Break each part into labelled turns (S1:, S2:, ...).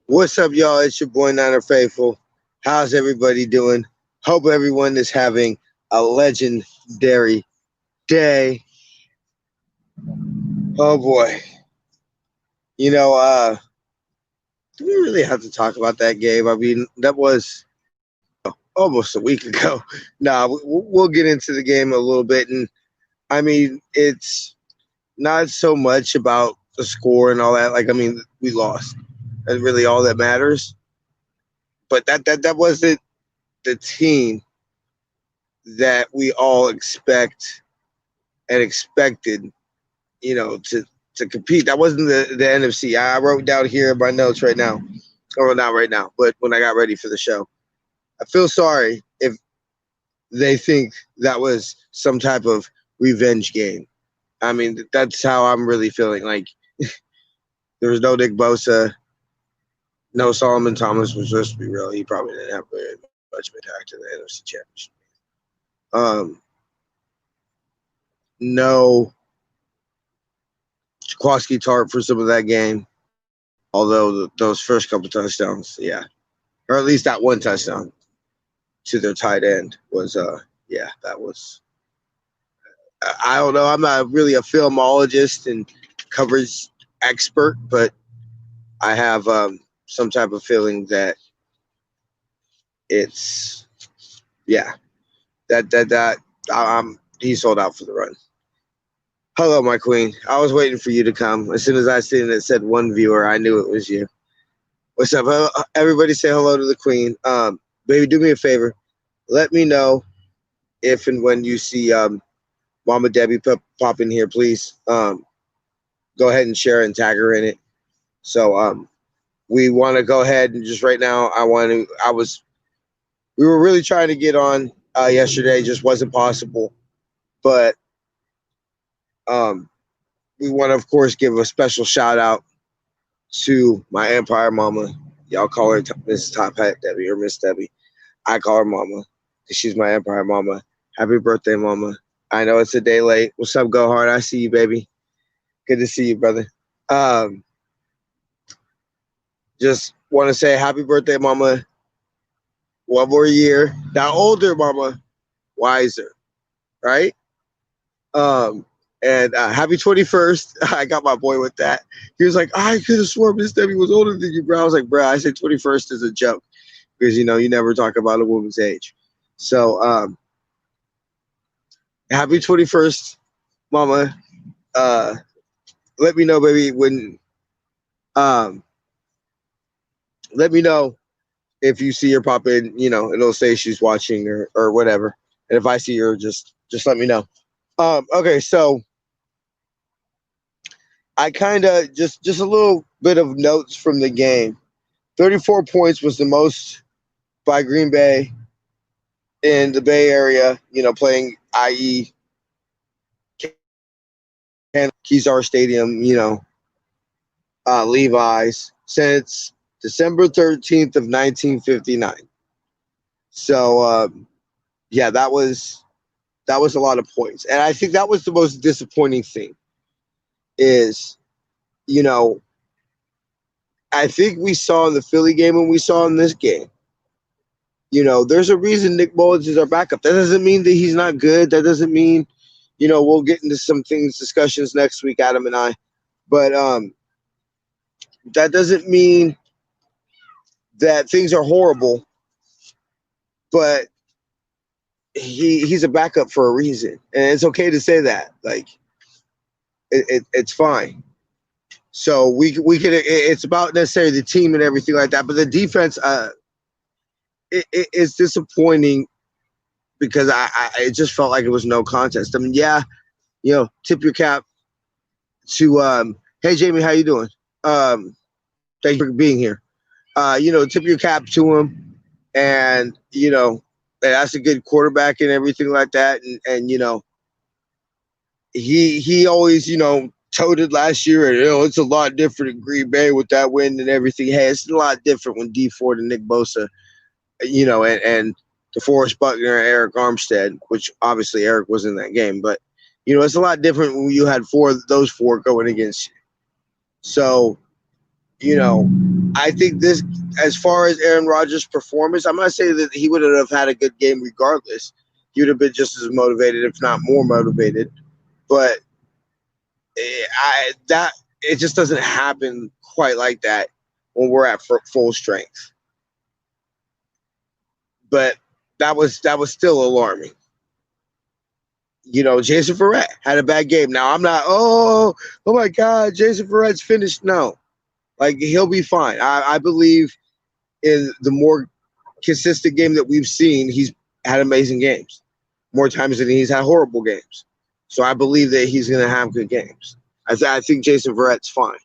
S1: What's up, y'all? It's your boy Niner Faithful. How's everybody doing? Hope everyone is having a legendary day. Oh boy. You know, do we really have to talk about that game? I mean, that was almost a week ago. Nah, we'll get into the game a little bit. And I mean, it's not so much about the score and all that. Like, I mean, we lost. That's really all that matters. But that wasn't the team that we all and expected, to compete. That wasn't the NFC. I wrote down here in my notes right now, or not right now, but when I got ready for the show. I feel sorry if they think that was some type of revenge game. I mean, that's how I'm really feeling. Like, there was no Nick Bosa, no Solomon Thomas, was just to be real. He probably didn't have very much of an impact in the NFC Championship. No Jaquaski Tart for some of that game. Although those first couple touchdowns, yeah, or at least that one touchdown to their tight end was, yeah, that was. I don't know. I'm not really a filmologist and coverage expert, but I have some type of feeling that it's, yeah, that he sold out for the run. Hello, my queen. I was waiting for you to come. As soon as I seen it said one viewer, I knew it was you. What's up? Everybody say hello to the queen. Baby, do me a favor. Let me know if and when you see Mama Debbie pop in here, please. Go ahead and share and tag her in it. So we want to go ahead and just right now, we were really trying to get on yesterday, just wasn't possible. But we want to, of course, give a special shout out to my Empire Mama. Y'all call her Miss Top Hat Debbie or Miss Debbie. I call her Mama because she's my Empire Mama. Happy birthday, Mama. I know it's a day late. What's up, Go Hard? I see you, baby. Good to see you, brother. Just want to say happy birthday, Mama. One more year. Now older, Mama. Wiser. Right? And happy 21st. I got my boy with that. He was like, I could have sworn Miss Debbie was older than you, bro. I was like, bro, I said 21st is a joke because, you never talk about a woman's age. So, happy 21st, Mama. Let me know, baby, um, let me know if you see her pop in, and it'll say she's watching or whatever. And if I see her, just let me know. Okay, so I kind of just a little bit of notes from the game. 34 points was the most by Green Bay in the Bay Area, playing IE Kezar Stadium, Levi's since December 13th of 1959. So yeah, that was a lot of points. And I think that was the most disappointing thing is, I think we saw in the Philly game and we saw in this game, there's a reason Nick Mullins is our backup. That doesn't mean that he's not good. That doesn't mean, we'll get into some discussions next week, Adam and I. But that doesn't mean that things are horrible. But he's a backup for a reason. And it's okay to say that. Like, it's fine. So we could. It's about necessarily the team and everything like that. But the defense, it's disappointing because it just felt like it was no contest. I mean, yeah, tip your cap to hey Jamie, how you doing? Thank you for being here. Tip your cap to him, and that's a good quarterback and everything like that, and he always toted last year, and it's a lot different in Green Bay with that win and everything. Hey, it's a lot different when D Ford and Nick Bosa, and DeForest Buckner and Eric Armstead, which obviously Eric was in that game, but it's a lot different when you had those four going against you. So You know, I think this, as far as Aaron Rodgers' performance, I'm not saying that he would have had a good game regardless. He would have been just as motivated, if not more motivated. But that it just doesn't happen quite like that when we're at full strength. But that was still alarming. Jason Verrett had a bad game. Now I'm not. Oh my God, Jason Verrett's finished. No, like he'll be fine. I believe in the more consistent game that we've seen. He's had amazing games more times than he's had horrible games. So I believe that he's going to have good games. I think Jason Verrett's fine.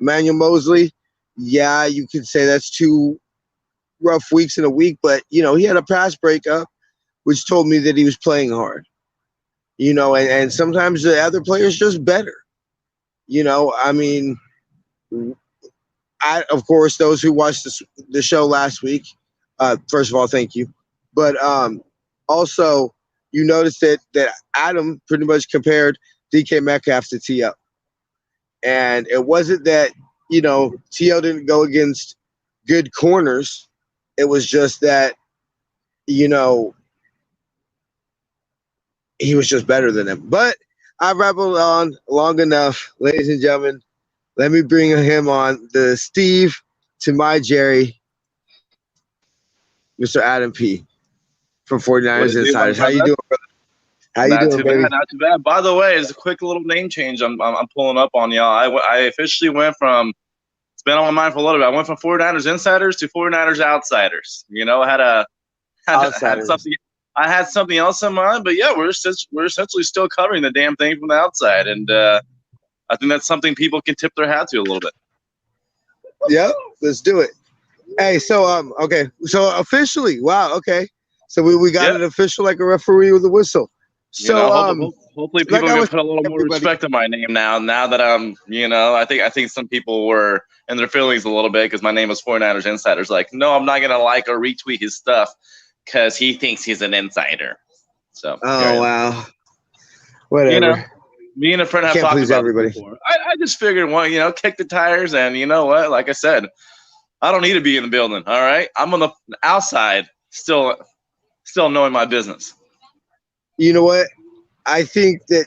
S1: Emmanuel Mosley, yeah, you could say that's 2 rough weeks in a week, but he had a pass breakup, which told me that he was playing hard. And sometimes the other player's just better. I mean, of course, those who watched the show last week, first of all, thank you. But also, you noticed that Adam pretty much compared DK Metcalf to T.O. And it wasn't that, T.O. didn't go against good corners. It was just that, he was just better than him. But I rambled on long enough, ladies and gentlemen. Let me bring him on, the Steve to my Jerry, Mr. Adam P. from 49ers Insiders. How you doing, brother? How you doing, baby?
S2: Not too bad. By the way, it's a quick little name change. I'm pulling up on y'all. I officially went from, it's been on my mind for a little bit. I went from 49ers Insiders to 49ers Outsiders. I had something. I had something else in mind, but yeah, we're essentially still covering the damn thing from the outside, and I think that's something people can tip their hat to a little bit.
S1: Yep, let's do it. Hey, so okay, so officially, wow, okay, so we got it official, like a referee with a whistle. So
S2: hopefully people can put a little more respect on my name now. Now that I'm, I think some people were in their feelings a little bit because my name is 49ers Insiders. Like, no, I'm not gonna like or retweet his stuff because he thinks he's an insider. So
S1: wow, whatever.
S2: Me and a friend have talked about everybody. It before. I just figured, kick the tires, and you know what? Like I said, I don't need to be in the building. All right, I'm on the outside, still knowing my business.
S1: You know what? I think that,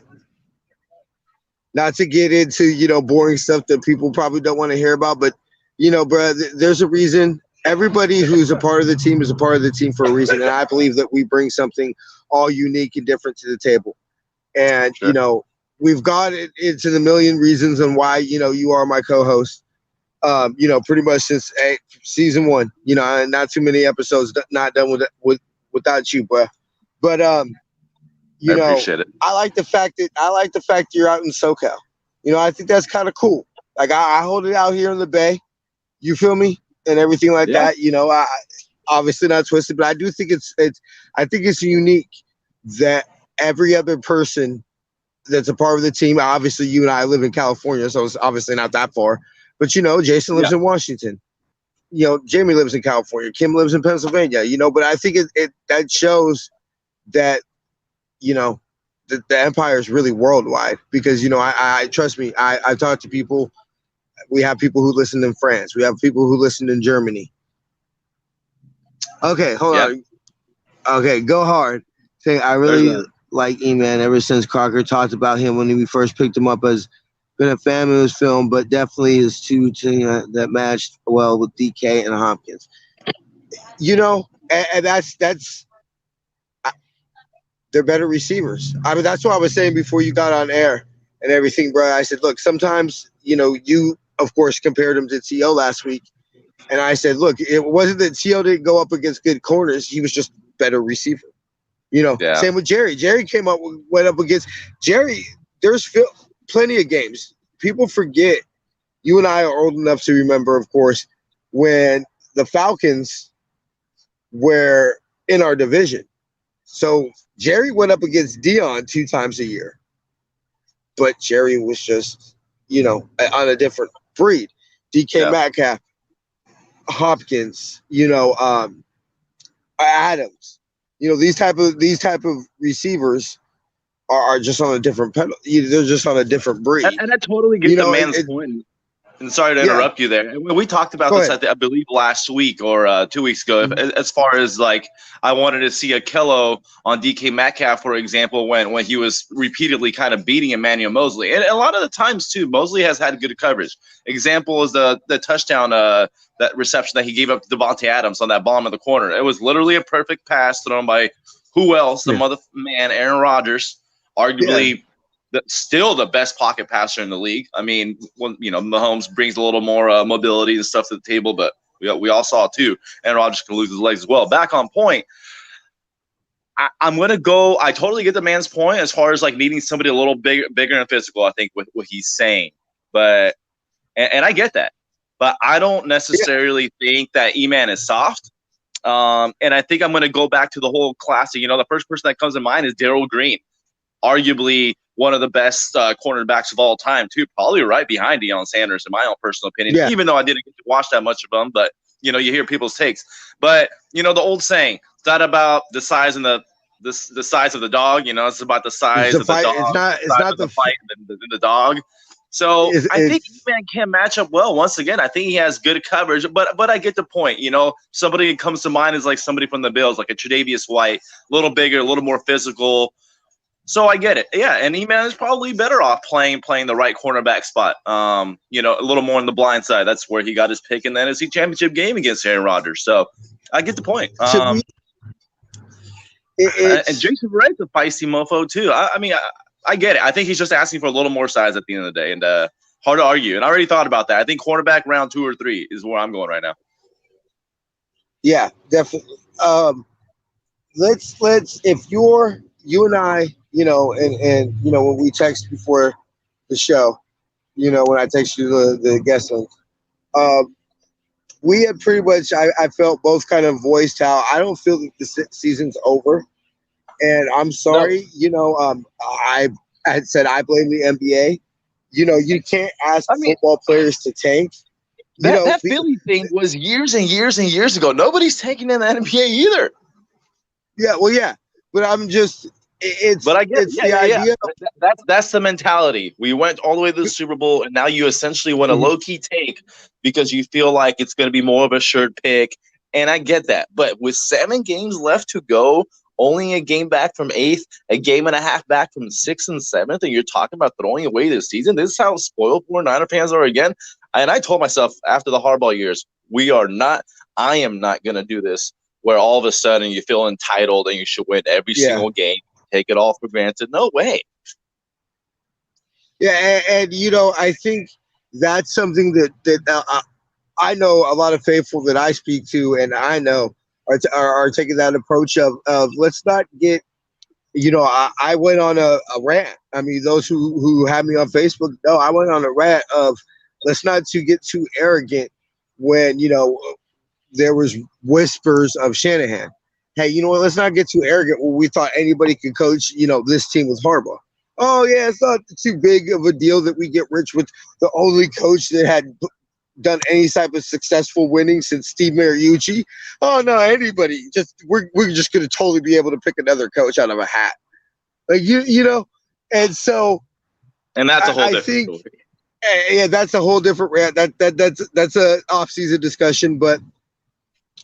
S1: not to get into boring stuff that people probably don't want to hear about, but bro, there's a reason. Everybody who's a part of the team is a part of the team for a reason, and I believe that we bring something all unique and different to the table. And sure. We've got into the million reasons on why you are my co-host. Pretty much since season 1. Not too many episodes not done without you, bro. But I appreciate it. I like the fact that you're out in SoCal. I think that's kind of cool. Like I hold it out here in the Bay. You feel me? And everything like that. I obviously not twisted, but I do think it's unique that every other person that's a part of the team. Obviously, you and I live in California, so it's obviously not that far. But Jason lives in Washington. Jamie lives in California. Kim lives in Pennsylvania. But I think that shows that the empire is really worldwide because I trust me. I talk to people. We have people who listen in France. We have people who listen in Germany. Okay, hold on. Okay, go hard. Say I really like E-Man ever since Crocker talked about him when we first picked him up as been a fan of his film, but definitely his two that matched well with DK and Hopkins. And that's they're better receivers. I mean, that's what I was saying before you got on air and everything, bro. I said, look, sometimes you of course compared him to T.O. last week, and I said, look, it wasn't that T.O. didn't go up against good corners; he was just better receiver. Same with Jerry. Jerry went up against Jerry. There's plenty of games. People forget. You and I are old enough to remember, of course, when the Falcons were in our division. So Jerry went up against Dion 2 times a year. But Jerry was just, on a different breed. DK Metcalf, Hopkins, Adams. These type of receivers are just on a different pedal. They're just on a different breed.
S2: And I totally get the man's point. And sorry to interrupt you there. We talked about this, I believe, last week or 2 weeks ago. As far as like, I wanted to see a Kello on DK Metcalf, for example, when he was repeatedly kind of beating Emmanuel Mosley, and a lot of the times too, Mosley has had good coverage. Example is the touchdown, that reception that he gave up to Devontae Adams on that bomb in the corner. It was literally a perfect pass thrown by who else? The man, Aaron Rodgers, arguably. Yeah. Still the best pocket passer in the league. I mean, Mahomes brings a little more mobility and stuff to the table, but we all saw it too. And Rodgers can lose his legs as well. Back on point, I'm going to go – I totally get the man's point as far as like needing somebody a little bigger and physical, I think, with what he's saying. But and I get that. But I don't necessarily think that E-Man is soft. And I think I'm going to go back to the whole classic. The first person that comes to mind is Darrell Green, arguably – one of the best cornerbacks of all time, too. Probably right behind Deion Sanders, in my own personal opinion, even though I didn't get to watch that much of him. But, you hear people's takes. But, the old saying, it's not about the size and the size of the dog. It's about the size of the dog. It's not the fight and the dog. So I think E-Man can match up well. Once again, I think he has good coverage. But I get the point. Somebody that comes to mind is like somebody from the Bills, like a Tre'Davious White, a little bigger, a little more physical. So I get it. Yeah, and E-Man is probably better off playing the right cornerback spot. A little more on the blind side. That's where he got his pick in the NFC Championship game against Aaron Rodgers. So I get the point. And Jason Verrett's a feisty mofo too. I get it. I think he's just asking for a little more size at the end of the day, and hard to argue. And I already thought about that. I think cornerback round 2 or 3 is where I'm going right now.
S1: Yeah, definitely. Let's if you and I, and when we text before the show, when I text you the guest link, we had pretty much, I felt both kind of voiced how I don't feel that the season's over. And I'm sorry, I had said I blame the NBA. You can't ask football players to tank.
S2: That Philly thing was years and years and years ago. Nobody's tanking in the NBA either.
S1: Yeah, well, yeah. But I'm just
S2: but I get the idea. That's the mentality. We went all the way to the Super Bowl, and now you essentially want a low-key take because you feel like it's going to be more of a shirt pick. And I get that. But with 7 games left to go, only a game back from 8th, a game and a half back from 6th and 7th, and you're talking about throwing away this season, this is how spoiled 49er fans are again. And I told myself after the Harbaugh years, I am not going to do this where all of a sudden you feel entitled and you should win every single game. Take it all for granted. No way.
S1: Yeah, and I think that's something that I know a lot of faithful that I speak to, and I know are taking that approach of let's not get. I went on a rant. I mean, those who have me on Facebook know I went on a rant of let's not get too arrogant when there was whispers of Shanahan. Hey, you know what? Let's not get too arrogant when we thought anybody could coach, this team with Harbaugh. Oh, yeah, it's not too big of a deal that we get rich with the only coach that had done any type of successful winning since Steve Mariucci. Oh, no, anybody. We're just going to totally be able to pick another coach out of a hat. Like, and so.
S2: And that's a whole different story.
S1: Yeah, that's a whole different rant. That's a off-season discussion, but.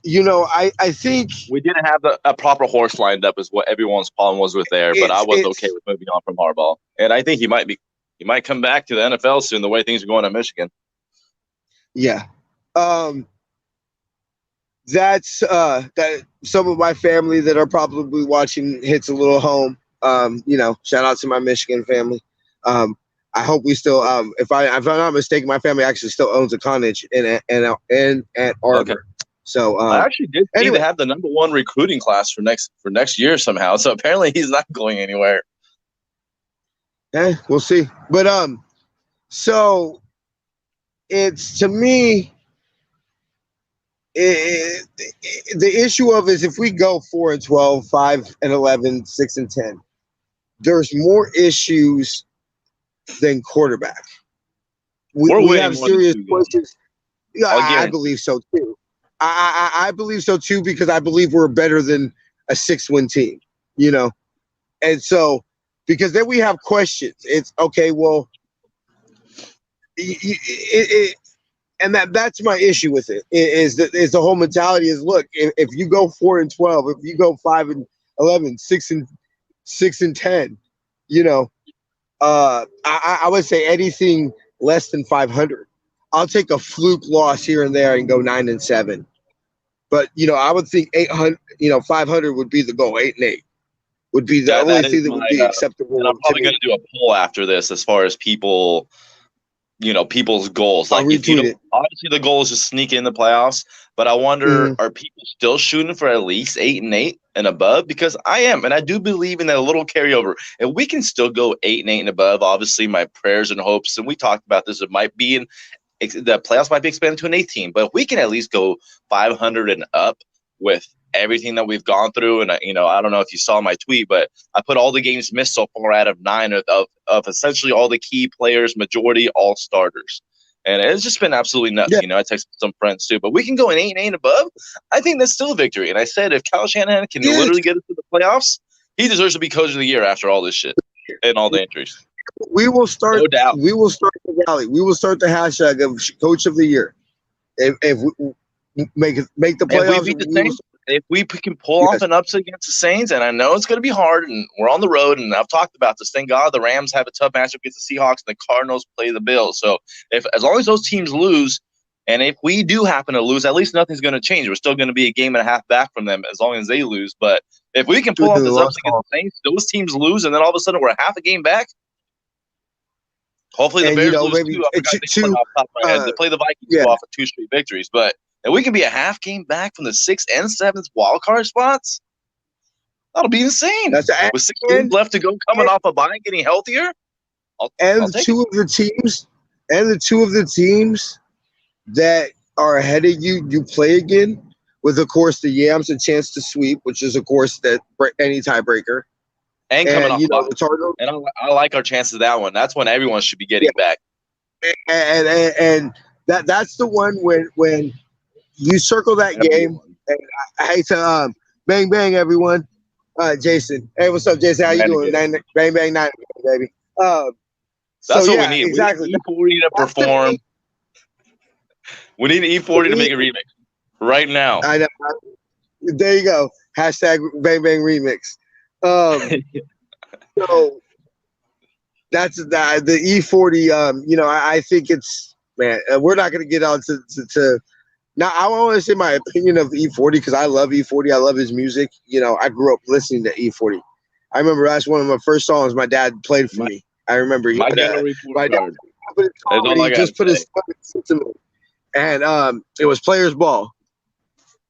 S1: I think
S2: we didn't have a proper horse lined up is what everyone's problem was with there, but I was okay with moving on from Harbaugh. And I think he might come back to the NFL soon the way things are going at Michigan.
S1: Yeah. That's that some of my family that are probably watching hits a little home. Shout out to my Michigan family. I hope we still if I'm not mistaken, my family actually still owns a cottage in Ann Arbor. Okay. So
S2: I actually did see they have the number 1 recruiting class for next year somehow. So apparently he's not going anywhere.
S1: Yeah, we'll see. But so it's to me the issue of is if we go 4-12, 5-11, 6-10, there's more issues than quarterback. We have serious questions. Yeah, I believe so too. I believe so too because I believe we're better than a 6-win team, and so because then we have questions. It's okay. Well, and that's my issue with it is that is the whole mentality is look if you go 4-12, if you go 5-11, 6-10, you know, I would say anything less than 500. I'll take a fluke loss here and there and go 9-7. But I would think 800, 500 would be the goal. 8-8 would be the only
S2: That is
S1: thing that
S2: my,
S1: would be acceptable
S2: and I'm
S1: to
S2: probably
S1: me.
S2: going to do a poll after this as far as people's goals.
S1: I'll
S2: Like, if you
S1: retweet
S2: don't,
S1: it.
S2: obviously the goal is to sneak in the playoffs, but I wonder,
S1: Mm-hmm.
S2: are people still shooting for at least 8-8 and above? Because I am, and I do believe in that little carryover. If we can still go 8-8 and above, obviously my prayers and hopes, and we talked about this, it might be the playoffs might be expanded to an 18, but if we can at least go 500 and up with everything that we've gone through, and I don't know if you saw my tweet, but I put all the games missed so far out of 9 of essentially all the key players, majority all starters, and it's just been absolutely nuts.
S1: Yeah.
S2: I texted some friends too, but we can go an 8-8 and above. I think that's still a victory. And I said if Kyle Shanahan can literally get us to the playoffs, he deserves to be coach of the year after all this shit and all the injuries.
S1: We will start.
S2: No doubt.
S1: We will start the rally. We will start the hashtag of Coach of the Year. If we make the playoffs,
S2: if we can pull off an upset against the Saints, and I know it's going to be hard, and we're on the road, and I've talked about this. Thank God the Rams have a tough matchup against the Seahawks, and the Cardinals play the Bills. So as long as those teams lose, and if we do happen to lose, at least nothing's going to change. We're still going to be a game and a half back from them as long as they lose. But if we can pull off this upset against the Saints, those teams lose, and then all of a sudden we're half a game back. Hopefully the Bears lose too. I forgot off the top of my head. They play the Vikings off of 2 straight victories, but if we can be a half game back from the 6th and 7th wild card spots, that'll be insane. With 6 games left to go, coming off a bye, getting healthier, I'll take
S1: two of the teams that are ahead of you play again, with of course the Yams a chance to sweep, which is of course that any tiebreaker.
S2: And coming off the Cardinals. And I like our chances of that one. That's when everyone should be getting back.
S1: And that's the one when you circle that game. And I hate to bang bang everyone. Jason. Hey, what's up, Jason? How you doing? Bang bang 9, baby.
S2: That's what we need.
S1: Exactly.
S2: We need E40 to perform. We need E40 to make a remix right now.
S1: I know. There you go. Hashtag bang bang remix. So that's the E40. I think it's, man, we're not going to get on to now. I want to say my opinion of E40 because I love E40. I love his music. I grew up listening to E40. I remember that's one of my first songs my dad played for me. I remember
S2: my dad
S1: just put his system in, and it was Players Ball.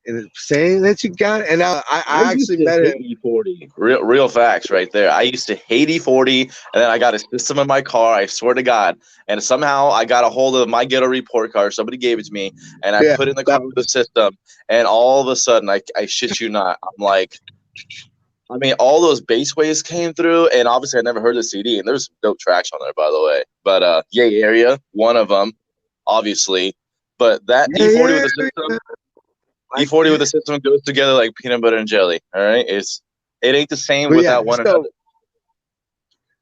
S1: And saying that you got it. And I actually met him.
S2: E40. Real facts right there. I used to hate E40, and then I got a system in my car, I swear to God. And somehow I got a hold of my ghetto report card. Somebody gave it to me, and I put it in the car with the system. And all of a sudden, I shit you not, I'm like, all those bass waves came through, and obviously I never heard the CD, and there's some dope tracks on there, by the way. But Yay Area, one of them, obviously. But that E40 with the system. E40 with the system goes together like peanut butter and jelly. All right, it ain't the same without one another.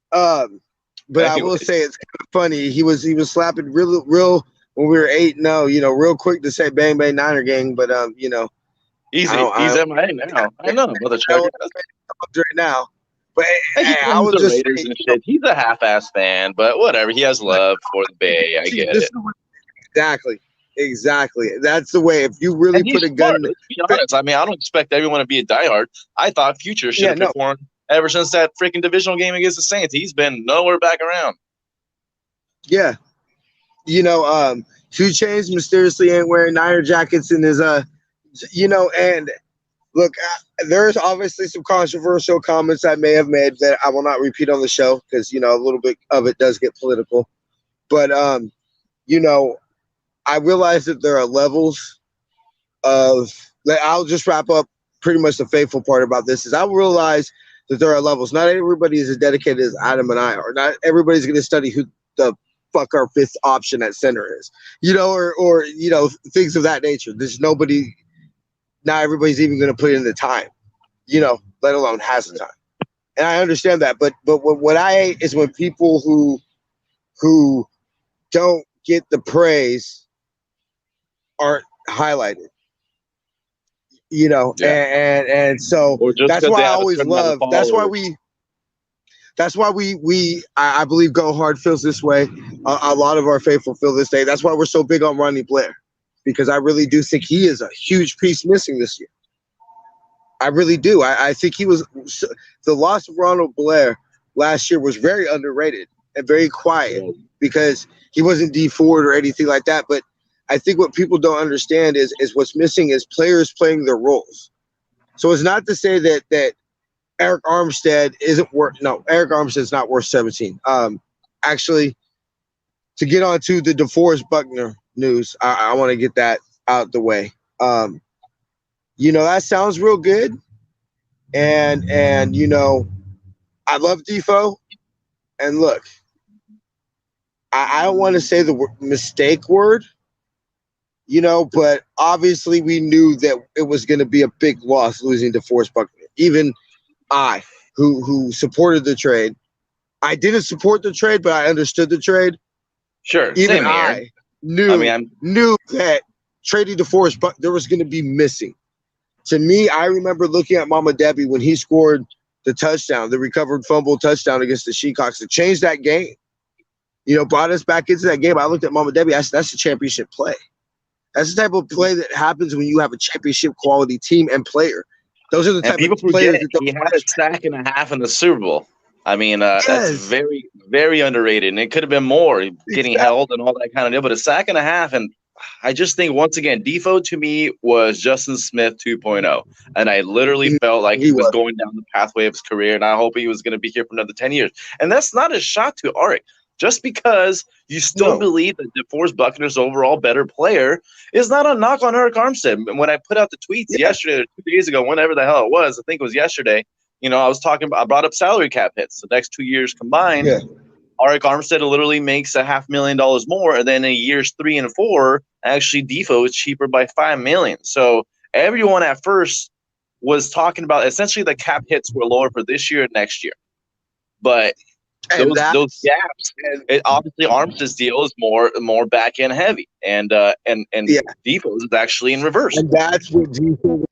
S1: But I will say it's kind of funny. He was slapping real when we were 8-0. Real quick to say bang bang Niner gang. But
S2: easy. He's at my head now. I know, mother trucker.
S1: Right now. But
S2: I was just Raiders and shit. He's a half-ass fan, but whatever. He has love for the Bay. I get it.
S1: Exactly. That's the way. If you really put a gun.
S2: Let's be honest. I don't expect everyone to be a diehard. I thought Future should have performed ever since that freaking divisional game against the Saints. He's been nowhere back around.
S1: Yeah. 2 Chainz mysteriously ain't wearing Niner jackets in his and look, there's obviously some controversial comments I may have made that I will not repeat on the show because a little bit of it does get political. But I realize that there are levels of. I'll just wrap up pretty much the faithful part about this. Is I realize that there are levels. Not everybody is as dedicated as Adam and I are. Not everybody's going to study who the fuck our 5th option at center is. Or things of that nature. There's nobody. Not everybody's even going to put in the time. Let alone has the time. And I understand that. But what I hate is when people who don't get the praise aren't highlighted.
S2: Yeah.
S1: And so
S2: Or just
S1: that's
S2: because
S1: why
S2: they
S1: I
S2: have a
S1: always
S2: certain amount of
S1: love.
S2: followers.
S1: That's why I believe Go Hard feels this way. A lot of our faithful feel this day. That's why we're so big on Ronnie Blair, because I really do think he is a huge piece missing this year. I really do. I think he was the loss of Ronald Blair last year was very underrated and very quiet because he wasn't D Ford or anything like that. But I think what people don't understand is what's missing is players playing their roles. So it's not to say that Eric Armstead isn't worth. No, Eric Armstead's not worth 17. Actually, to get on to the DeForest Buckner news, I want to get that out the way. That sounds real good, and I love Defo. And look, I don't want to say the mistake word, but obviously we knew that it was going to be a big loss losing DeForest Buckner. Even I, who supported the trade, I didn't support the trade, but I understood the trade.
S2: Sure,
S1: Even
S2: same here.
S1: I knew that trading DeForest Buckner was going to be missing. To me, I remember looking at Mama Debbie when he scored the touchdown, the recovered fumble touchdown against the Seahawks to change that game. Brought us back into that game. I looked at Mama Debbie. That's a championship play. That's the type of play that happens when you have a championship quality team and player. Those are the type of players that
S2: he had a sack and a half in the Super Bowl. I mean, that's very, very underrated, and it could have been more getting held and all that kind of deal. But a sack and a half, and I just think once again, Defoe to me was Justin Smith 2.0, and I literally felt like he was going down the pathway of his career, and I hope he was going to be here for another 10 years. And that's not a shot to Arik. Just because you still believe that DeForest Buckner's overall better player is not a knock on Eric Armstead. When I put out the tweets yesterday or 2 days ago, whenever the hell it was, I think it was yesterday, I brought up salary cap hits. The next 2 years combined, Arik Armstead literally makes $500,000 more, and then in years 3 and 4, actually Defoe is cheaper by $5 million. So everyone at first was talking about essentially the cap hits were lower for this year and next year. But those gaps, obviously Armstead's deal is more back end heavy, and Defoe's is actually in reverse.
S1: And that's what Defoe.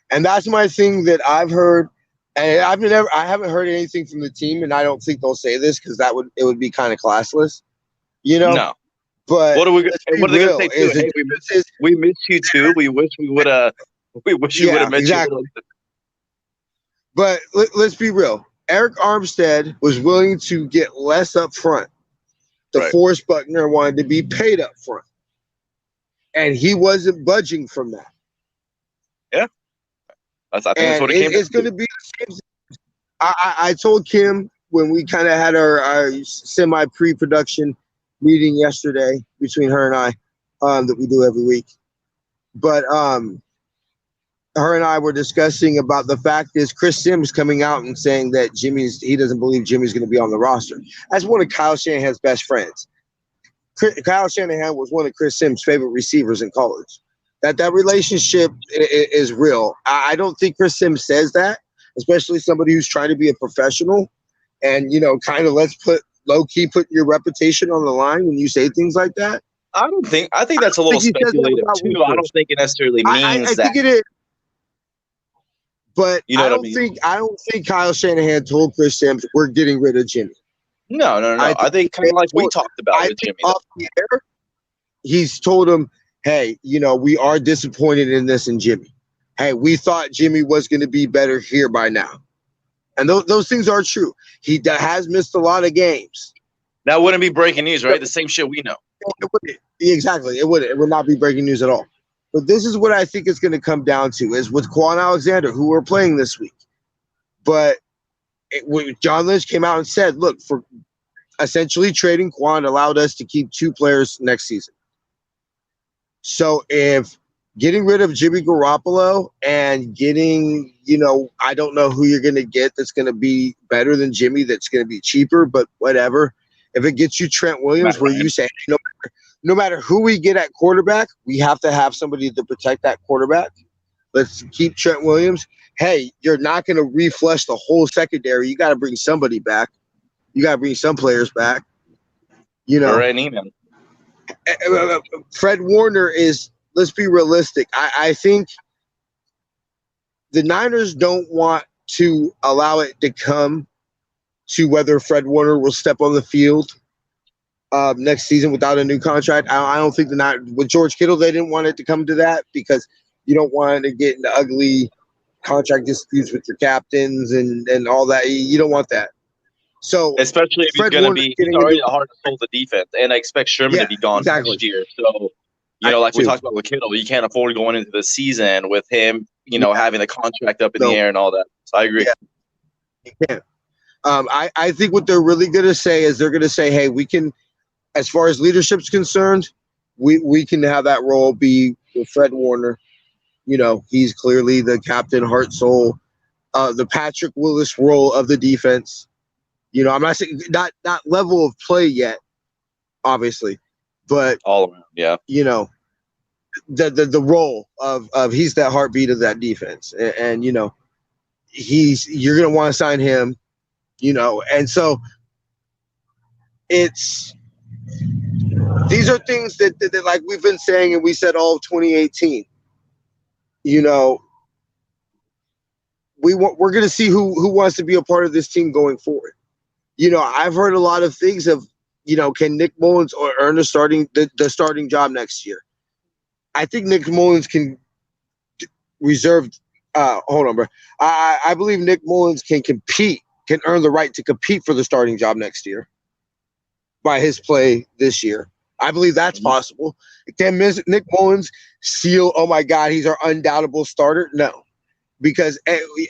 S1: And that's my thing that I've heard, and I haven't heard anything from the team, and I don't think they'll say this because it would be kind of classless,
S2: No.
S1: But
S2: what are they going to say too? Hey, we missed you too. We wish you would have met
S1: exactly.
S2: you.
S1: But let's be real. Eric Armstead was willing to get less up front. DeForest Buckner wanted to be paid up front. And he wasn't budging from that.
S2: Yeah. I think that's what it came
S1: It's going to be the same thing. I told Kim when we kind of had our semi-pre-production meeting yesterday between her and I that we do every week. But her and I were discussing about the fact is Chris Sims coming out and saying that he doesn't believe Jimmy's going to be on the roster. That's one of Kyle Shanahan's best friends. Kyle Shanahan was one of Chris Sims' favorite receivers in college. That relationship is real. I don't think Chris Sims says that, especially somebody who's trying to be a professional and, kind of put your reputation on the line when you say things like that.
S2: I think that's a little speculative too. I don't think it necessarily means that.
S1: I think it is. But I don't think Kyle Shanahan told Chris Sims we're getting rid of Jimmy.
S2: No. I think kind of like we talked about with Jimmy.
S1: Off the air, he's told him, hey, we are disappointed in this in Jimmy. Hey, we thought Jimmy was going to be better here by now. And those things are true. He has missed a lot of games.
S2: That wouldn't be breaking news, right? The same shit we know.
S1: Exactly. It wouldn't. It would not be breaking news at all. But this is what I think it's going to come down to is with Quan Alexander, who we're playing this week. But John Lynch came out and said, look, for essentially trading Quan allowed us to keep 2 players next season. So if getting rid of Jimmy Garoppolo and getting, I don't know who you're going to get that's going to be better than Jimmy, that's going to be cheaper, but whatever. If it gets you Trent Williams, where you say, no matter who we get at quarterback, we have to have somebody to protect that quarterback. Let's keep Trent Williams. Hey, you're not going to reflush the whole secondary. You got to bring somebody back. You got to bring some players back.
S2: Or an email.
S1: Fred Warner is. Let's be realistic. I think the Niners don't want to allow it to come to whether Fred Warner will step on the field next season without a new contract. I don't think with George Kittle, they didn't want it to come to that because you don't want to get into ugly contract disputes with your captains and all that. You don't want that. So
S2: especially if he's
S1: Fred
S2: going to
S1: Warner
S2: be, he's
S1: getting
S2: already
S1: into
S2: a hard to hold the defense, and I expect Sherman to be gone
S1: exactly.
S2: next year. So, like we talked about with Kittle, you can't afford going into the season with him, having the contract up in the air and all that. So I agree.
S1: Yeah, you can't. I think what they're really going to say is they're going to say, hey, we can, as far as leadership's concerned, we can have that role be with Fred Warner. He's clearly the captain, heart, soul, the Patrick Willis role of the defense. I'm not saying not level of play yet, obviously, but
S2: all around, yeah.
S1: The role of he's that heartbeat of that defense, and you're gonna want to sign him, and so these are things that like we've been saying and we said all of 2018. We're gonna see who wants to be a part of this team going forward. I've heard a lot of things of, can Nick Mullins earn the starting job next year? I think Nick Mullins can reserve. Hold on, bro. I believe Nick Mullins can earn the right to compete for the starting job next year by his play this year. I believe that's possible. Can Nick Mullins seal, oh my God, he's our undoubtable starter? No. Because,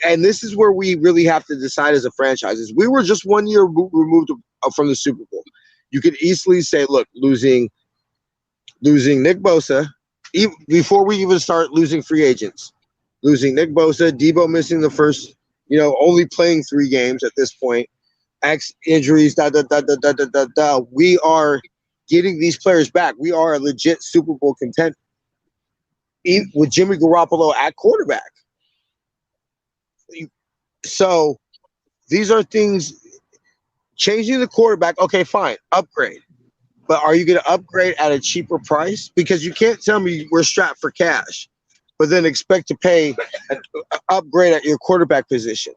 S1: and this is where we really have to decide as a franchise, is we were just 1 year removed from the Super Bowl. You could easily say, look, losing Nick Bosa, before we even start losing free agents, losing Nick Bosa, Debo missing the first, only playing 3 games at this point, X injuries, we are getting these players back. We are a legit Super Bowl contender with Jimmy Garoppolo at quarterback. So these are things. Changing the quarterback, okay, fine, upgrade. But are you going to upgrade at a cheaper price? Because you can't tell me we're strapped for cash, but then expect to pay an upgrade at your quarterback position.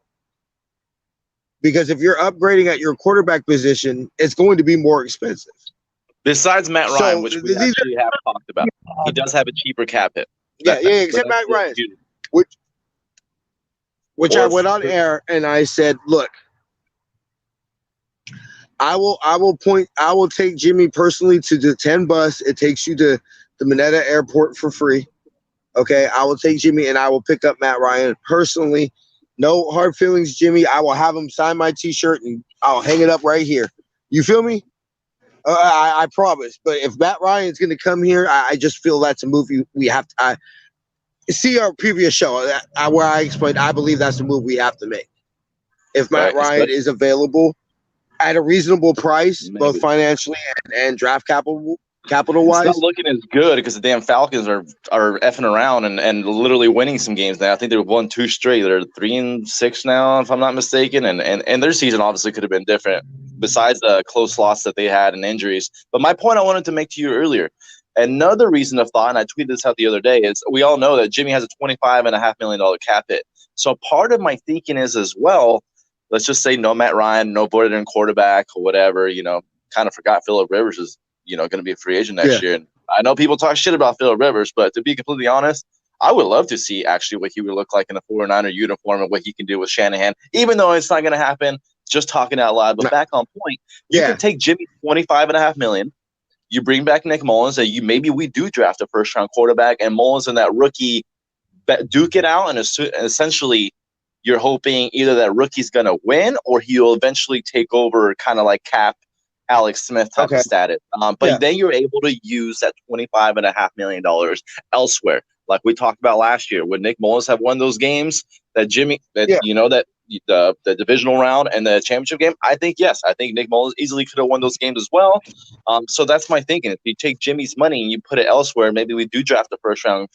S1: Because if you're upgrading at your quarterback position, it's going to be more expensive.
S2: Besides Matt Ryan, which we actually have talked about, he does have a cheaper cap hit.
S1: Yeah, except Matt Ryan, which I went on air and I said, look, I will take Jimmy personally to the 10 bus. It takes you to the Mineta Airport for free. Okay, I will take Jimmy and I will pick up Matt Ryan personally. No hard feelings, Jimmy. I will have him sign my T-shirt and I'll hang it up right here. You feel me? I promise. But if Matt Ryan's going to come here, I just feel that's a move we have to. See our previous show where I explained I believe that's the move we have to make. If Matt Ryan is available at a reasonable price, both financially and draft capital wise.
S2: It's not looking as good because the damn Falcons are effing around and literally winning some games now. I think they've won 2 straight. They're 3-6 now, if I'm not mistaken. And their season obviously could have been different besides the close loss that they had and injuries. But my point I wanted to make to you earlier, another reason of thought, and I tweeted this out the other day, is we all know that Jimmy has a $25.5 million cap hit. So part of my thinking is as well, let's just say no Matt Ryan, no veteran quarterback or whatever, kind of forgot Phillip Rivers is, going to be a free agent next year. And I know people talk shit about Phillip Rivers, but to be completely honest, I would love to see actually what he would look like in a 49er uniform and what he can do with Shanahan, even though it's not going to happen, just talking out loud. But back on point, you can take Jimmy $25.5 million. You bring back Nick Mullins, and maybe we do draft a first-round quarterback, and Mullins and that rookie duke it out, and essentially you're hoping either that rookie's going to win or he'll eventually take over kind of like Cap, Alex Smith type of status. But then you're able to use that $25.5 million elsewhere. Like we talked about last year, would Nick Mullins have won those games that the divisional round and the championship game? I think yes. I think Nick Mullins easily could have won those games as well. So that's my thinking. If you take Jimmy's money and you put it elsewhere, maybe we do draft the first round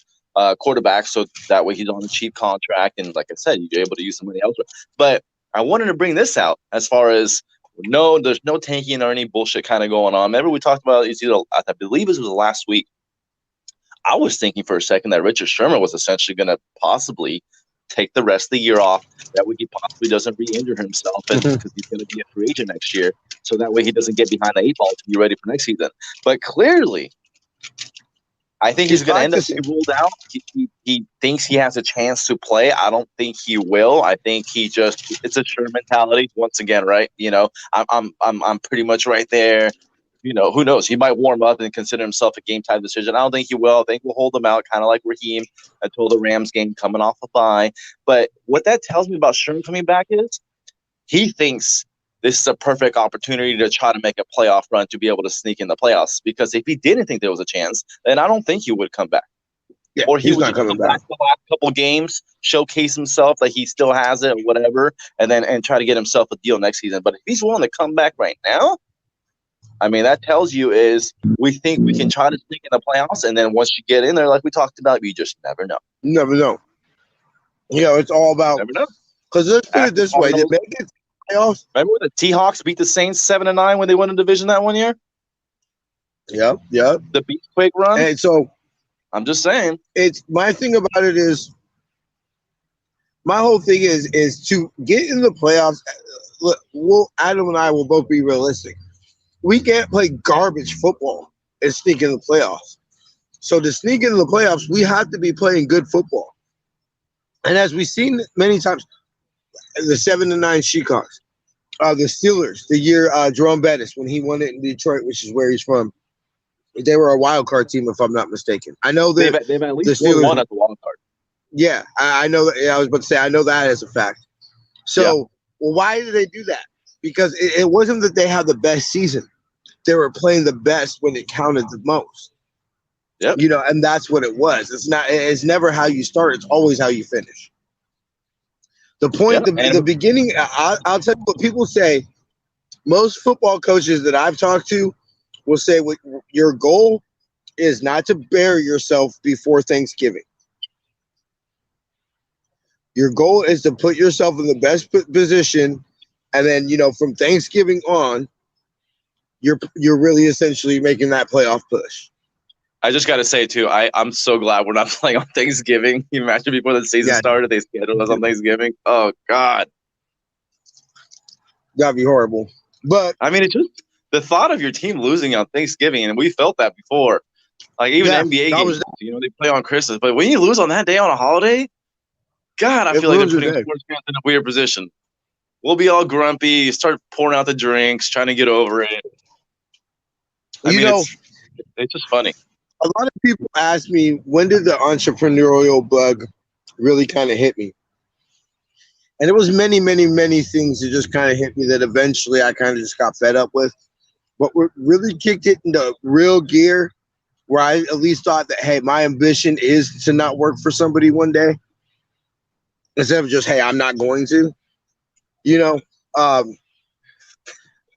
S2: quarterback, so that way he's on a cheap contract. And like I said, you're able to use somebody else. But I wanted to bring this out as far as No, there's no tanking or any bullshit kind of going on. Remember we talked about I believe it was last week. I was thinking for a second that Richard Sherman was essentially going to possibly take the rest of the year off. That way he possibly doesn't re-injure himself, and because he's going to be a free agent next year, so that way he doesn't get behind the 8 ball to be ready for next season. But clearly, I think he's going to end up being ruled out. He thinks he has a chance to play. I don't think he will. I think it's a sure mentality once again, right? I'm pretty much right there. Who knows? He might warm up and consider himself a game time decision. I don't think he will. I think we'll hold him out, kind of like Raheem until the Rams game coming off a bye. But what that tells me about Sherman coming back is he thinks this is a perfect opportunity to try to make a playoff run to be able to sneak in the playoffs. Because if he didn't think there was a chance, then I don't think he would come back.
S1: Yeah,
S2: or he
S1: he's
S2: would
S1: not
S2: just
S1: coming
S2: come
S1: back.
S2: back the last couple games, showcase himself that he still has it or whatever, and try to get himself a deal next season. But if he's willing to come back right now, I mean, that tells you is we think we can try to sneak in the playoffs, and then once you get in there, like we talked about, you just never know.
S1: You never know. It's all about.
S2: Never know.
S1: Because let's put it this way: they make it to the playoffs.
S2: Remember when the Seahawks beat the Saints 7-9 when they won the division that one year?
S1: Yep.
S2: The beat quick run.
S1: And so
S2: I'm just saying.
S1: It's my thing about it is my whole thing is to get in the playoffs. Look, Adam and I will both be realistic. We can't play garbage football and sneak in the playoffs. So to sneak into the playoffs, we have to be playing good football. And as we've seen many times, the 7-9 Seahawks, the Steelers, the year Jerome Bettis when he won it in Detroit, which is where he's from. They were a wild card team, if I'm not mistaken. I know
S2: they've at least won at the wild card.
S1: Yeah, I know that. I was about to say I know that as a fact. So, well, why did they do that? Because it wasn't that they had the best season; they were playing the best when it counted the most.
S2: Yep.
S1: And that's what it was. It's never how you start; it's always how you finish. The point, the beginning. I'll tell you what people say. Most football coaches that I've talked to will say, "What your goal is not to bury yourself before Thanksgiving. Your goal is to put yourself in the best position, and then from Thanksgiving on, you're really essentially making that playoff push."
S2: I just got to say too, I'm so glad we're not playing on Thanksgiving. You imagine before the season started, they scheduled us on Thanksgiving. Oh God,
S1: that'd be horrible. But
S2: I mean, it's just the thought of your team losing on Thanksgiving, and we felt that before. Like even NBA games, they play on Christmas, but when you lose on that day on a holiday, God, I feel like they're putting sports fans in a weird position. We'll be all grumpy, start pouring out the drinks, trying to get over it. I mean, it's just funny.
S1: A lot of people ask me, when did the entrepreneurial bug really kind of hit me? And it was many, many, many things that just kind of hit me that eventually I kind of just got fed up with. But what really kicked it into real gear, where I at least thought that, hey, my ambition is to not work for somebody one day. Instead of just, hey, I'm not going to,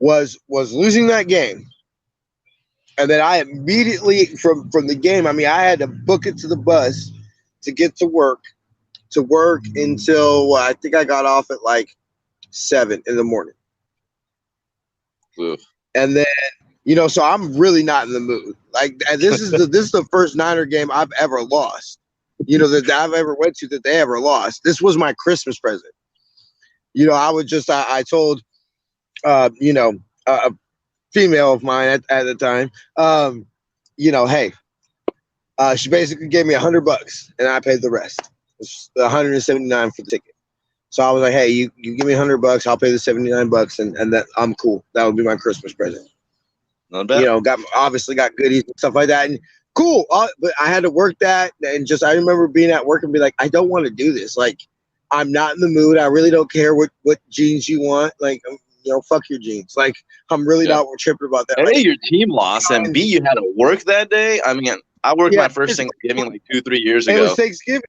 S1: was losing that game. And then I immediately, from the game, I mean, I had to book it to the bus to get to work until I think I got off at like 7 in the morning.
S2: Ugh.
S1: And then, so I'm really not in the mood. Like, this is the first Niner game I've ever lost. That I've ever went to that they ever lost. This was my Christmas present. I told, a female of mine at the time, hey, she basically gave me $100 and I paid the rest. It's $179 for the ticket. So I was like, hey, you give me $100, I'll pay the $79, and that I'm cool. That would be my Christmas present.
S2: Not bad.
S1: Obviously got goodies and stuff like that, and cool. But I had to work that, and I remember being at work and be like, I don't want to do this. Like, I'm not in the mood. I really don't care what jeans you want. Like, fuck your jeans. Like, I'm really not tripping about that.
S2: A, your team lost, and B, you had to work that day. I mean, I worked my first Thanksgiving like 2-3 years ago.
S1: It was Thanksgiving.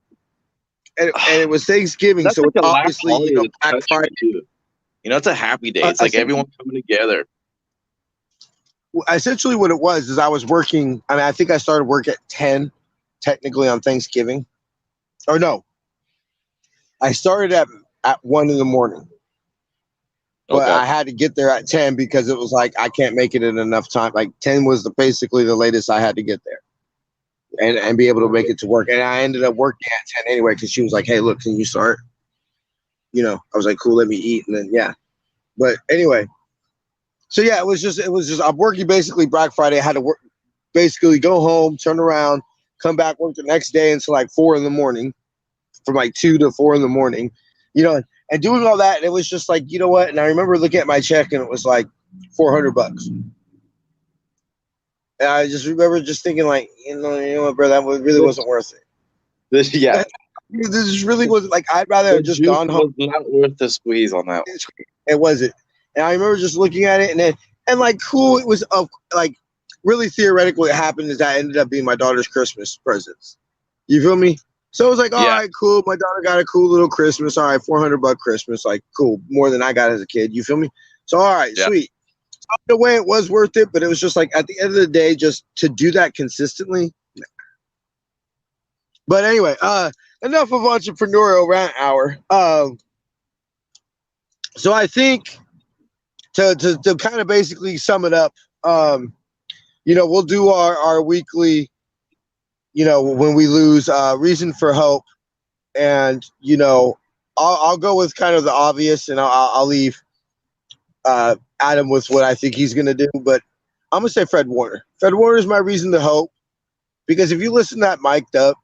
S1: And it was Thanksgiving, so
S2: like
S1: it's obviously
S2: Black Friday too. It's a happy day. It's like everyone coming together.
S1: Essentially, what it was is I was working. I mean, I think I started work at 10, technically on Thanksgiving, or no, I started at 1 in the morning. but
S2: Okay.
S1: I had to get there at 10 because it was like I can't make it in enough time. Like 10 was basically the latest I had to get there and be able to make it to work. And I ended up working at 10 anyway because she was like, "Hey, look, can you start?" I was like, "Cool, let me eat." And then yeah, but anyway, so yeah, it was just I'm working basically Black Friday. I had to work basically go home, turn around, come back, work the next day until like 4 in the morning, from like 2 to 4 in the morning, and doing all that. And it was just like, you know what? And I remember looking at my check and it was like $400. And I just remember just thinking like, you know what, bro, that really wasn't worth it.
S2: Yeah.
S1: This really wasn't like, I'd rather
S2: The
S1: have just
S2: juice
S1: gone home.
S2: was not worth the squeeze on that one.
S1: It wasn't. And I remember just looking at it and like, cool. It was like really theoretical. What happened is that ended up being my daughter's Christmas presents. You feel me? So it was like, all
S2: Yeah.
S1: right, cool. My daughter got a cool little Christmas. All right, $400 Christmas. Like, cool. More than I got as a kid. You feel me? So, all right,
S2: Yeah.
S1: sweet. So, in a way, it was worth it, but it was just like at the end of the day, just to do that consistently. But anyway, enough of entrepreneurial rant hour. So I think to kind of basically sum it up, we'll do our weekly, when we lose, reason for hope. And I'll go with kind of the obvious, and I'll leave Adam with what I think he's gonna do. But I'm gonna say Fred Warner. Fred Warner is my reason to hope, because if you listen to that mic'd up,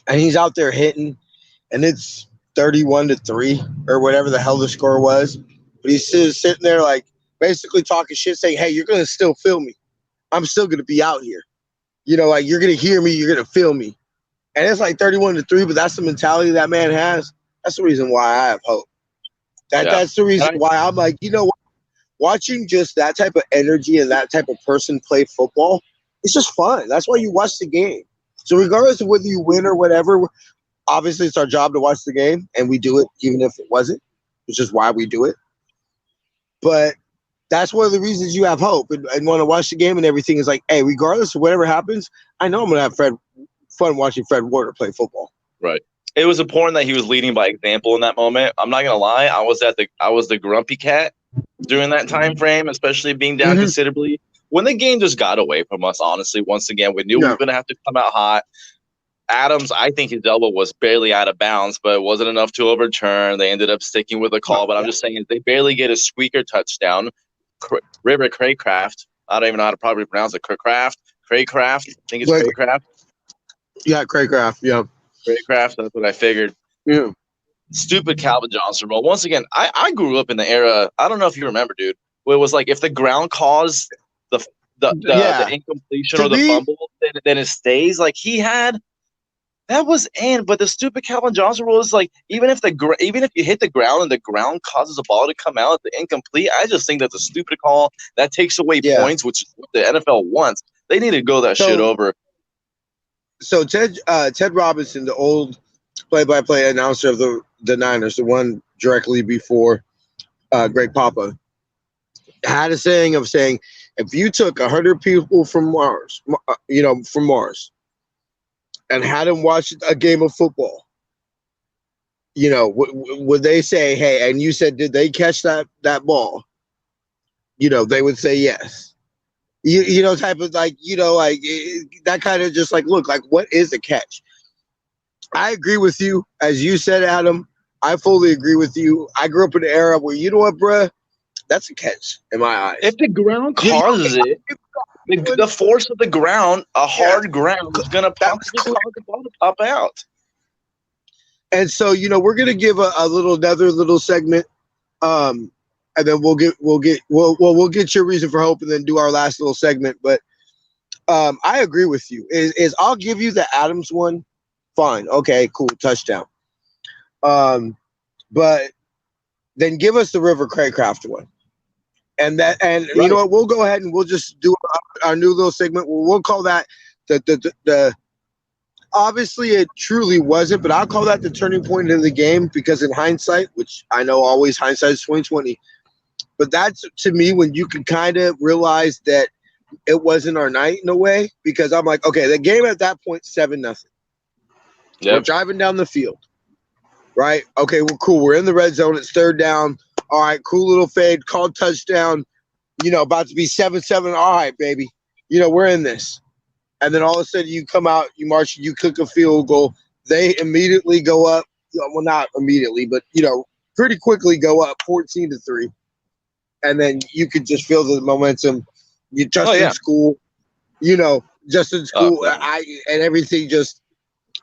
S1: and he's out there hitting, and it's 31-3 or whatever the hell the score was, but he's sitting there like basically talking shit, saying, "Hey, you're gonna still feel me. I'm still gonna be out here. Like you're gonna hear me, you're gonna feel me." And it's like 31-3, but that's the mentality that man has. That's the reason why I have hope. That's the reason why I'm like, what? Watching just that type of energy and that type of person play football, it's just fun. That's why you watch the game. So regardless of whether you win or whatever, obviously it's our job to watch the game, and we do it even if it wasn't, which is why we do it. But that's one of the reasons you have hope and want to watch the game and everything is like, hey, regardless of whatever happens, I know I'm going to have fun watching Fred Warner play football.
S2: Right. It was important that he was leading by example in that moment. I'm not gonna lie, I was the grumpy cat during that time frame, especially being down considerably. When the game just got away from us, honestly, once again, we knew we were gonna have to come out hot. Adams, I think his elbow was barely out of bounds, but it wasn't enough to overturn. They ended up sticking with the call, but I'm just saying they barely get a squeaker touchdown. River Craycraft, I don't even know how to probably pronounce it. Craycraft, I think it's Craycraft.
S1: Yeah, Craycraft, yeah.
S2: Craycraft, that's what I figured.
S1: Yeah.
S2: Stupid Calvin Johnson rule. Once again, I grew up in the era, I don't know if you remember, dude, where it was like if the ground caused the incompletion or the fumble, then it stays. Like he had, that was in. But the stupid Calvin Johnson rule is like even if you hit the ground and the ground causes a ball to come out at the incomplete, I just think that's a stupid call. That takes away points, which is what the NFL wants. They need to go that shit over.
S1: So Ted Robinson, the old play-by-play announcer of the Niners, the one directly before Greg Papa, had a saying of saying, if you took 100 people from Mars, and had them watch a game of football, would they say, hey, and you said, did they catch that ball? They would say yes. Type of like, that kind of just like, look, like, what is a catch? I agree with you. As you said, Adam, I fully agree with you. I grew up in an era where, you know what, bruh? That's a catch in my eyes.
S2: If the ground causes it, the force of the ground, a hard ground, is going to possibly cause the ball to pop out.
S1: And so, we're going to give another little segment. And then we'll get your reason for hope and then do our last little segment. But I agree with you. Is I'll give you the Adams one. Fine. Okay, cool. Touchdown. But then give us the River Craycraft one. And you know what? We'll go ahead and we'll just do our new little segment. We'll call that the obviously it truly wasn't, but I'll call that the turning point of the game, because in hindsight, which I know always hindsight is 20/20, but that's to me when you can kind of realize that it wasn't our night in a way, because I'm like, okay, the game at that point 7-0. Yep. We're driving down the field, right? Okay, we're cool. We're in the red zone. It's third down. All right, cool little fade, called touchdown. About to be 7-7. All right, baby. We're in this. And then all of a sudden you come out, you march, you cook a field goal. They immediately go up. Well, not immediately, but pretty quickly go up 14-3. And then you could just feel the momentum. You just in school, just in school, and everything just,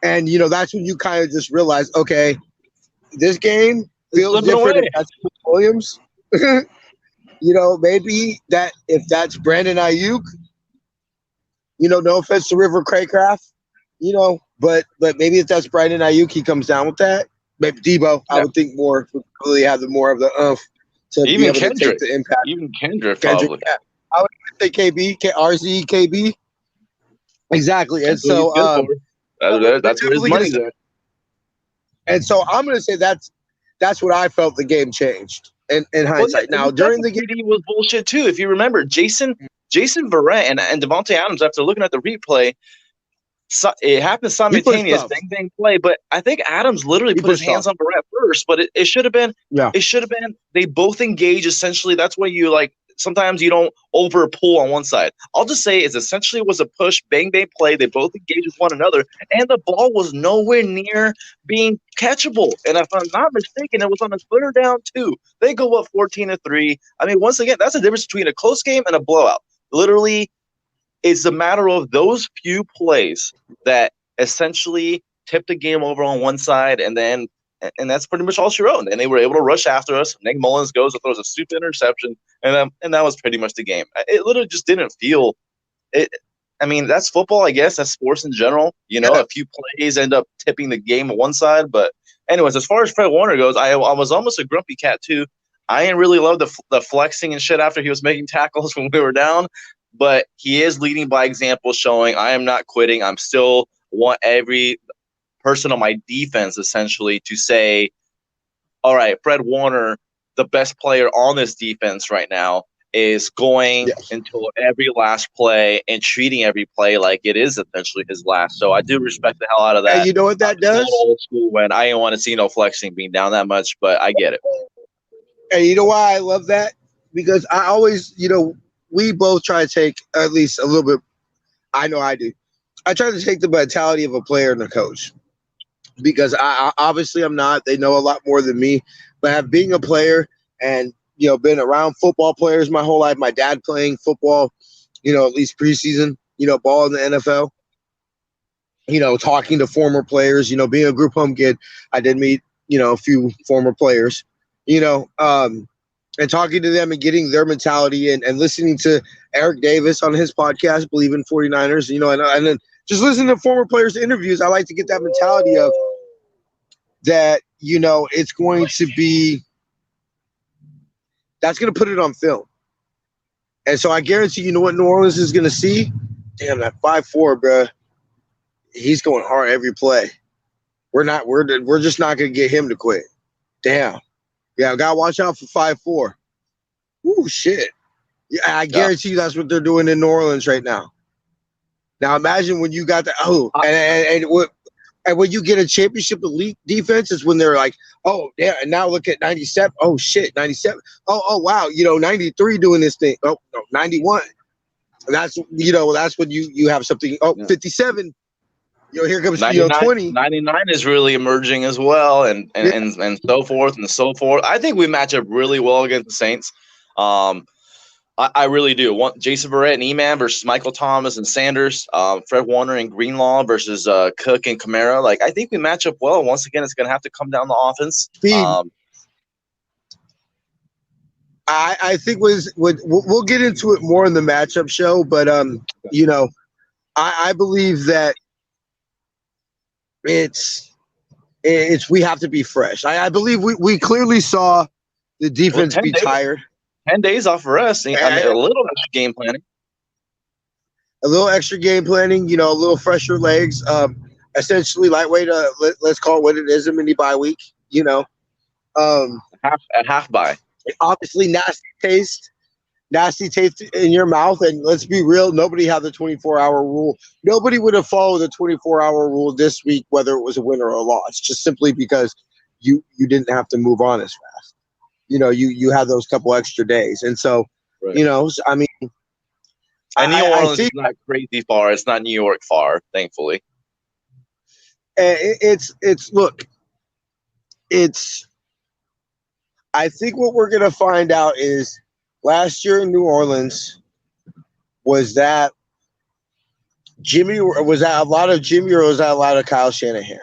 S1: and that's when you kind of just realize, okay, this game feels different if that's Williams. Maybe that if that's Brandon Ayuk, no offense to River Craycraft, but maybe if that's Brandon Ayuk, he comes down with that. Maybe Debo, I would think more would really have the more of the to
S2: even
S1: be able
S2: Kendrick,
S1: to take the impact.
S2: Even Kendrick probably.
S1: Yeah. I would say RZ, KB. Exactly. And so
S2: that's where his money's at.
S1: And so I'm going to say that's what I felt the game changed in hindsight. Now, during the game,
S2: was bullshit too. If you remember, Jason Verrett and Devontae Adams, after looking at the replay, it happened simultaneous, bang play. But I think Adams literally put his hands on Verrett first. But it should have been. Yeah. It should have been. They both engage essentially. That's why you like. Sometimes you don't over pull on one side. I'll just say it essentially was a push, bang play. They both engaged with one another, and the ball was nowhere near being catchable. And if I'm not mistaken, it was on a 3rd down too. They go up 14-3. I mean, once again, that's the difference between a close game and a blowout. Literally, it's a matter of those few plays that essentially tipped the game over on one side, and that's pretty much all she wrote. And they were able to rush after us. Nick Mullins goes and throws a stupid interception, and that was pretty much the game. It literally just didn't feel it. I mean, that's football, I guess. That's sports in general. A few plays end up tipping the game on one side. But anyways, as far as Fred Warner goes, I was almost a grumpy cat too. I didn't really love the flexing and shit after he was making tackles when we were down. But he is leading by example, showing I am not quitting. I'm still want every person on my defense essentially to say, all right, Fred Warner, the best player on this defense right now, is going until every last play and treating every play like it is essentially his last. So I do respect the hell out of that.
S1: And you know what that does?
S2: Old school when I didn't want to see no flexing being down that much, but I get it.
S1: And you know why I love that? Because I always, we both try to take at least a little bit. I know I do. I try to take the mentality of a player and a coach. Because I obviously I'm not. They know a lot more than me. But being a player and been around football players my whole life. My dad playing football, at least preseason, ball in the NFL. Talking to former players. Being a group home kid, I did meet a few former players. And talking to them and getting their mentality and listening to Eric Davis on his podcast, Believe in 49ers. And then just listening to former players' interviews, I like to get that mentality of that, it's going to be – that's going to put it on film. And so I guarantee what New Orleans is going to see? Damn, that 5-4, bro. He's going hard every play. We're just not going to get him to quit. Damn. Yeah, got to watch out for 5-4. Ooh, shit. Yeah, I guarantee you that's what they're doing in New Orleans right now. Now imagine when you got and when you get a championship elite defense is when they're like, oh yeah, and now look at 97. Oh shit, 97. Oh wow, 93 doing this thing. Oh no, 91. That's that's when you have something. Oh, 57. Here comes 20.
S2: 99 is really emerging as well, and so forth and so forth. I think we match up really well against the Saints. I really do. Want Jason Verrett and E-Man versus Michael Thomas and Sanders, Fred Warner and Greenlaw versus Cook and Kamara. Like, I think we match up well. Once again, it's going to have to come down the offense.
S1: I think we'll get into it more in the matchup show, but I believe that it's we have to be fresh. I believe we clearly saw the defense be tired.
S2: 10 days off for us. A little extra game planning.
S1: A little extra game planning, a little fresher legs. Essentially lightweight, let's call it what it is, a mini bye week,
S2: half bye.
S1: Obviously nasty taste in your mouth. And let's be real, nobody had the 24-hour rule. Nobody would have followed the 24-hour rule this week, whether it was a win or a loss, just simply because you didn't have to move on as fast. you have those couple extra days, and so
S2: Right.
S1: I mean,
S2: And New
S1: I
S2: Orleans is
S1: think
S2: not crazy far. It's not New York far, thankfully.
S1: it's look, it's. I think what we're gonna find out is last year in New Orleans was that Jimmy was that a lot of Jimmy or was that a lot of Kyle Shanahan?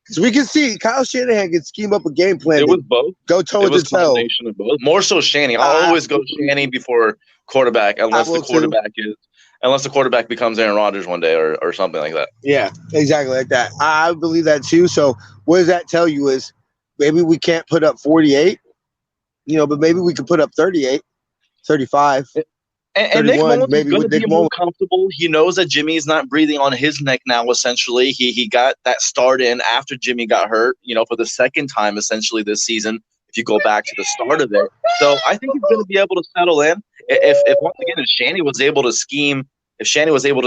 S1: Because we can see Kyle Shanahan can scheme up a game plan
S2: It
S1: to
S2: was both.
S1: go toe
S2: It
S1: to
S2: was
S1: toe.
S2: combination of both. More so Shanny. I'll always go Shanny before quarterback, unless the quarterback becomes Aaron Rodgers one day or something like that.
S1: Yeah, exactly like that. I believe that too. So what does that tell you is maybe we can't put up 48, but maybe we could put up 38, 35.
S2: And Nick
S1: 31,
S2: Mullins is
S1: maybe
S2: going to
S1: with
S2: be
S1: Nick
S2: more
S1: Mullins.
S2: comfortable. He knows that Jimmy's not breathing on his neck now, essentially. He got that start in after Jimmy got hurt, for the second time, essentially, this season, if you go back to the start of it. So I think he's going to be able to settle in. If once again, if Shanny was able to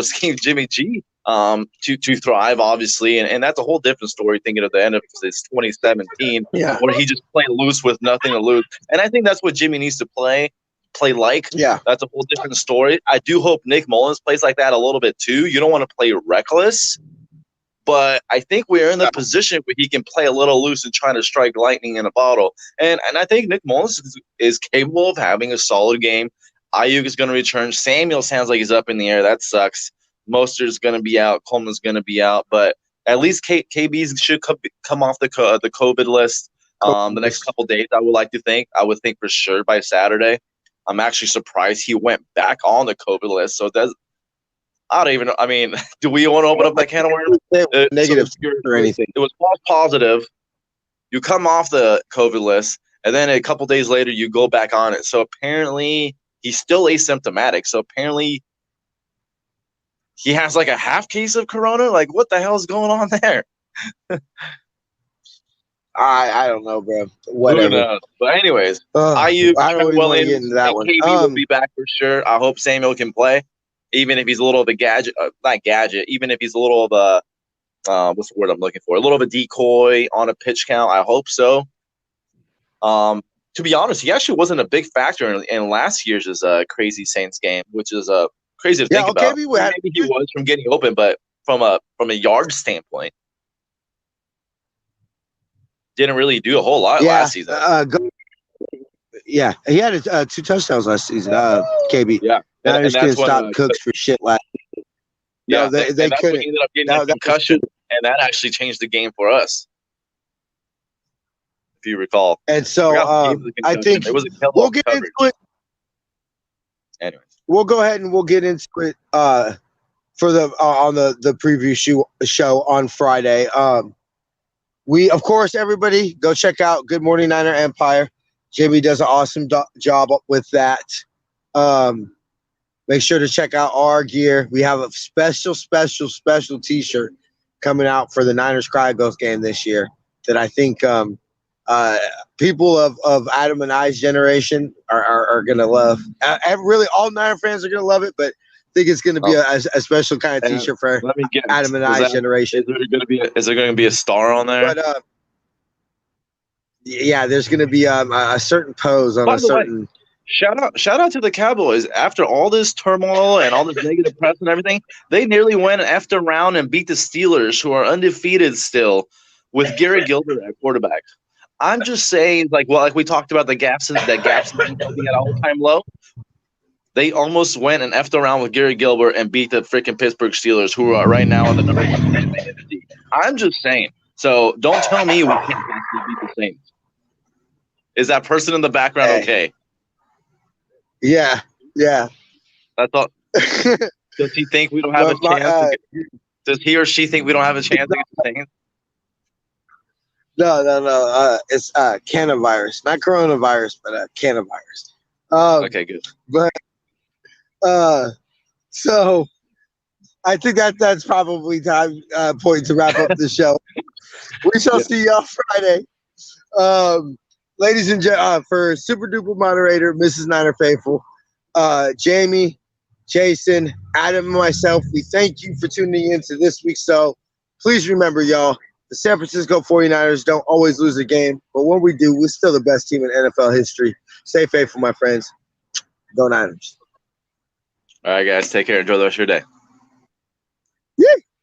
S2: scheme Jimmy G to thrive, obviously, and that's a whole different story, thinking of the end of his 2017,
S1: Yeah.
S2: where he just played loose with nothing to lose. And I think that's what Jimmy needs to play like.
S1: Yeah.
S2: That's a whole different story. I do hope Nick Mullins plays like that a little bit too. You don't want to play reckless, but I think we're in the position where he can play a little loose and try to strike lightning in a bottle. And I think Nick Mullins is capable of having a solid game. Ayuk is going to return. Samuel sounds like he's up in the air. That sucks. Mostert's going to be out. Coleman's going to be out. But at least KB should come off the COVID list the next couple days. I would think for sure by Saturday. I'm actually surprised he went back on the COVID list. So I don't even know. I mean, do we want to open up that can of worms?
S1: Negative or anything.
S2: It was false positive. You come off the COVID list, and then a couple days later, you go back on it. So apparently, he's still asymptomatic. So apparently, he has like a half case of corona. Like, what the hell is going on there?
S1: I don't know, bro. Whatever.
S2: Who knows? But anyways,
S1: I don't even want to get into that one.
S2: KB will be back for sure. I hope Samuel can play, even if he's a little of a gadget. Not gadget. Even if he's a little of a what's the word I'm looking for? A little of a decoy on a pitch count. I hope so. To be honest, he actually wasn't a big factor in last year's crazy Saints game, which is crazy to think about. Maybe he was from getting open, but from a yard standpoint, didn't really do a whole lot last season.
S1: He had 2 touchdowns last season. KB.
S2: Yeah,
S1: and just couldn't stop Cooks for shit last season.
S2: Yeah, they couldn't. He ended up getting a concussion, and that actually changed the game for us, if you recall.
S1: And so I think
S2: it was
S1: we'll get into it.
S2: Anyways,
S1: we'll go ahead and we'll get into it for the on the preview show on Friday. We, of course, everybody go check out Good Morning Niner Empire. Jamie does an awesome job with that. Make sure to check out our gear. We have a special T-shirt coming out for the Niners Cry Ghost game this year that I think people of Adam and I's generation are going to love. Really, all Niner fans are going to love it, but I think it's going to be a special kind of T-shirt for Adam and I's generation.
S2: Is there going to be a star on there?
S1: But yeah, there's going to be a certain pose on a certain.
S2: Shout out to the Cowboys. After all this turmoil and all this negative press and everything, they nearly went and effed around and beat the Steelers, who are undefeated still, with Garrett Gilbert at quarterback. I'm just saying, like we talked about the gaps being at all-time low. They almost went and effed around with Garrett Gilbert and beat the freaking Pittsburgh Steelers, who are right now on the number 1 in the NFC. I'm just saying. So don't tell me we can't actually beat the Saints. Is that person in the background okay?
S1: Yeah.
S2: That's all. Does he think we don't have a chance? Does he or she think we don't have a chance against the Saints?
S1: No. It's coronavirus, not coronavirus, but coronavirus.
S2: Okay, good.
S1: But so I think that's probably time point to wrap up the show. We shall see y'all Friday. Ladies and gentlemen, for Super Duper Moderator, Mrs. Niner Faithful, Jamie, Jason, Adam, and myself, we thank you for tuning in to this week's show. Please remember, y'all, The San Francisco 49ers don't always lose a game, but when we do, we're still the best team in NFL history. Stay faithful, my friends. Go Niners.
S2: All right, guys. Take care. Enjoy the rest of your day.
S1: Yeah.